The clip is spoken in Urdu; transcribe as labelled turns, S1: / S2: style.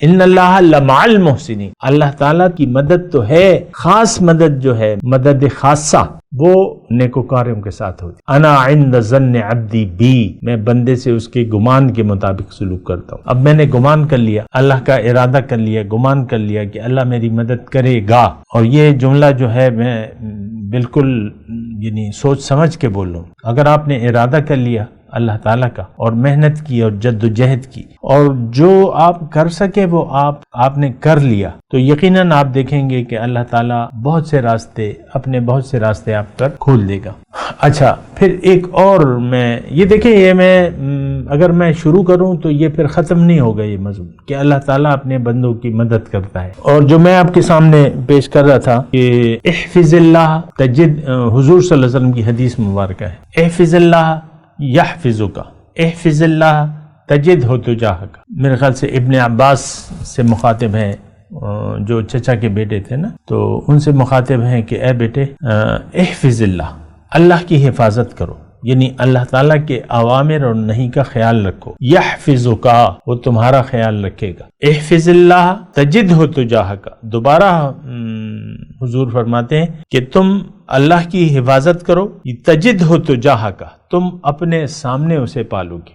S1: ان اللہ لمع المحسنین، اللہ تعالیٰ کی مدد تو ہے، خاص مدد جو ہے مدد خاصہ وہ نیکوکاروں کے ساتھ ہوتی۔ انا عند ظن عبدی بی، میں بندے سے اس کے گمان کے مطابق سلوک کرتا ہوں۔ اب میں نے گمان کر لیا، اللہ کا ارادہ کر لیا، گمان کر لیا کہ اللہ میری مدد کرے گا، اور یہ جملہ جو ہے میں بالکل یعنی سوچ سمجھ کے بول رہا ہوں۔ اگر آپ نے ارادہ کر لیا اللہ تعالیٰ کا اور محنت کی اور جد و جہد کی اور جو آپ کر سکے وہ آپ نے کر لیا، تو یقیناً آپ دیکھیں گے کہ اللہ تعالیٰ بہت سے راستے آپ پر کھول دے گا۔ اچھا، پھر ایک اور یہ دیکھیں، یہ اگر میں شروع کروں تو یہ پھر ختم نہیں ہوگا یہ مضمون کہ اللہ تعالیٰ اپنے بندوں کی مدد کرتا ہے۔ اور جو میں آپ کے سامنے پیش کر رہا تھا کہ احفظ اللہ تجد، حضور صلی اللہ علیہ وسلم کی حدیث مبارکہ ہے، احفظ اللہ یحفظک، احفظ اللہ تجد ہو تجاہک۔ میرے خیال سے ابن عباس سے مخاطب ہیں، جو چچا کے بیٹے تھے نا، تو ان سے مخاطب ہیں کہ اے بیٹے احفظ اللہ، اللہ کی حفاظت کرو، یعنی اللہ تعالیٰ کے اوامر اور نہی کا خیال رکھو۔ یحفظک، وہ تمہارا خیال رکھے گا۔ احفظ اللہ تجد ہو تجاہک، دوبارہ حضور فرماتے ہیں کہ تم اللہ کی حفاظت کرو، تجد ہو تجاہک، تم اپنے سامنے اسے پالو گے۔